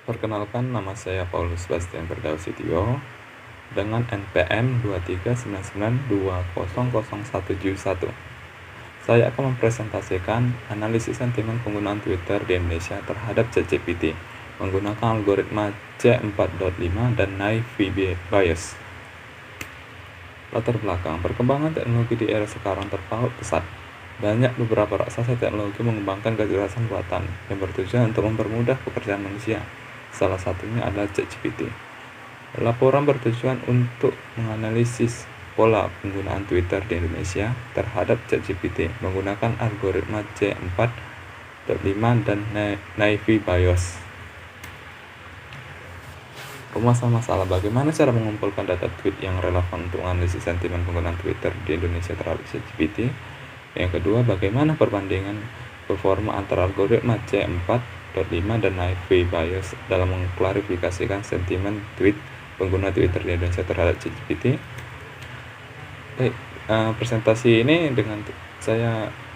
Perkenalkan, nama saya Paulus Bastian Berdausetio dengan NPM 23992000171. Saya akan mempresentasikan analisis sentimen penggunaan Twitter di Indonesia terhadap ChatGPT menggunakan algoritma C4.5 dan naive Bayes. Latar belakang, perkembangan teknologi di era sekarang terpaut pesat. Banyak beberapa raksasa teknologi mengembangkan kecerdasan buatan yang bertujuan untuk mempermudah pekerjaan manusia. Salah satunya adalah ChatGPT. Laporan bertujuan untuk menganalisis pola penggunaan Twitter di Indonesia terhadap ChatGPT menggunakan algoritma C4.5 dan naive Bayes. Masalah bagaimana cara mengumpulkan data tweet yang relevan untuk analisis sentimen penggunaan Twitter di Indonesia terhadap ChatGPT. Yang kedua, bagaimana perbandingan performa antara algoritma C4.5 dan naive Bayes dalam mengklarifikasikan sentimen tweet pengguna Twitter di Indonesia terhadap ChatGPT. Baik, presentasi ini dengan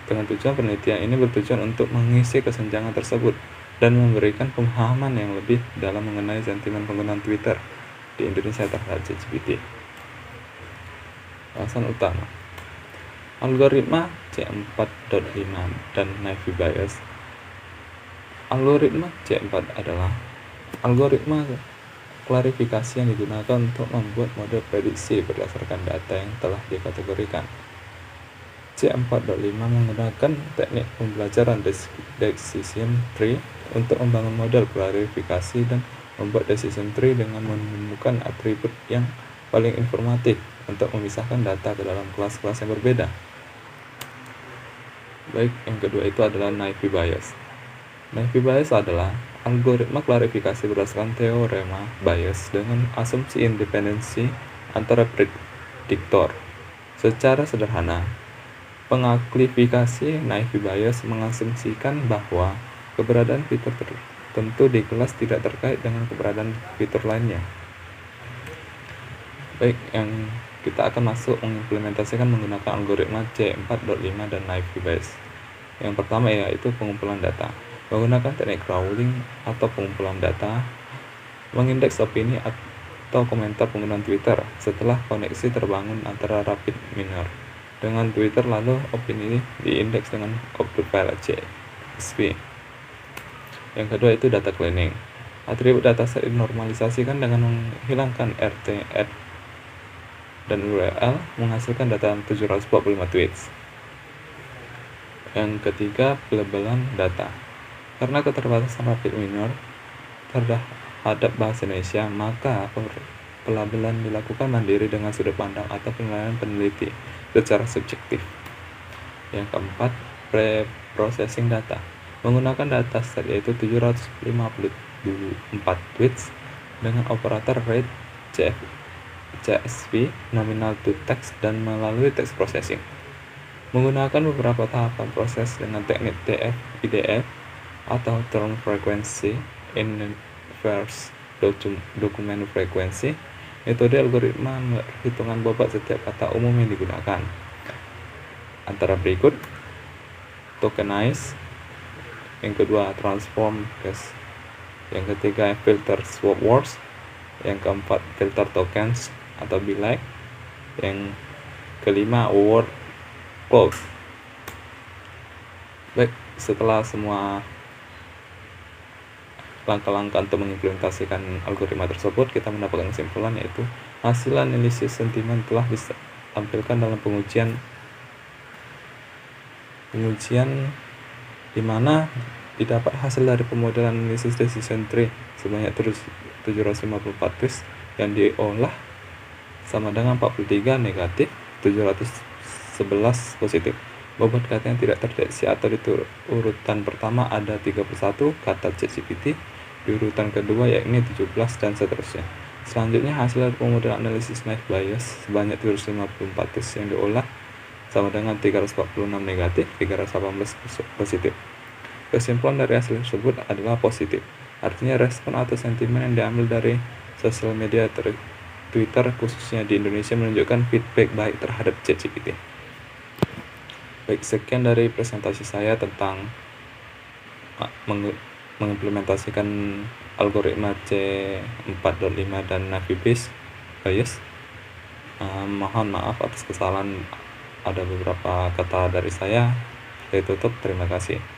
tujuan penelitian ini bertujuan untuk mengisi kesenjangan tersebut dan memberikan pemahaman yang lebih dalam mengenai sentimen penggunaan Twitter di Indonesia terhadap ChatGPT. Bahasan utama, algoritma C4.5 dan naive Bayes. Algoritma C4 adalah algoritma klarifikasi yang digunakan untuk membuat model prediksi berdasarkan data yang telah dikategorikan. C4.5 menggunakan teknik pembelajaran decision tree untuk membangun model klarifikasi dan membuat decision tree dengan menemukan atribut yang paling informatif untuk memisahkan data ke dalam kelas-kelas yang berbeda. Baik, yang kedua itu adalah naive Bayes. Naive Bayes adalah algoritma klarifikasi berdasarkan teorema Bayes dengan asumsi independensi antara prediktor. Secara sederhana, pengklarifikasi naive Bayes mengasumsikan bahwa keberadaan fitur tertentu di kelas tidak terkait dengan keberadaan fitur lainnya. Baik, yang kita akan masuk mengimplementasikan menggunakan algoritma C4.5 dan naive Bayes. Yang pertama yaitu pengumpulan data. Menggunakan teknik crawling atau pengumpulan data, mengindeks opini atau komentar penggunaan Twitter setelah koneksi terbangun antara rapid miner dengan Twitter, lalu opini ini diindeks dengan output file CSV. Yang kedua itu data cleaning. Atribut dataset dinormalisasikan dengan menghilangkan RT, @ dan URL, menghasilkan data 745 tweets. Yang ketiga, pelabelan data. Karena keterbatasan rapid miner terhadap bahasa Indonesia, maka pelabelan dilakukan mandiri dengan sudut pandang atau penilaian peneliti secara subjektif. Yang keempat, pre-processing data. Menggunakan dataset yaitu 754 tweets dengan operator rate CSV, nominal to text, dan melalui text processing. Menggunakan beberapa tahapan proses dengan teknik TF-IDF atau Turn Frequency Inverse Document Frequency. Metode algoritma perhitungan bobot setiap kata umum yang digunakan antara berikut: tokenize, yang kedua transform case, yang ketiga filter swap words, yang keempat filter tokens atau be like, yang kelima word close. Baik, setelah semua langkah-langkah untuk mengimplementasikan algoritma tersebut, kita mendapatkan kesimpulan yaitu hasil analisis sentimen telah ditampilkan dalam pengujian di mana didapat hasil dari pemodelan analisis decision tree sebanyak 754 tweets yang diolah sama dengan 43 negatif, 711 positif. Bobot kata yang tidak terdeteksi atau di urutan pertama ada 31 kata ChatGPT, di urutan kedua yakni 17 dan seterusnya. Selanjutnya hasil dari pemodelan analisis naive Bayes sebanyak 754 tweets yang diolah sama dengan 346 negatif, 318 positif. Kesimpulan dari hasil tersebut adalah positif. Artinya respon atau sentimen yang diambil dari sosial media Twitter khususnya di Indonesia menunjukkan feedback baik terhadap ChatGPT. Baik, sekian dari presentasi saya tentang mengimplementasikan algoritma C4.5 dan Navi Bayes. Mohon maaf atas kesalahan, ada beberapa kata dari saya. Saya tutup, terima kasih.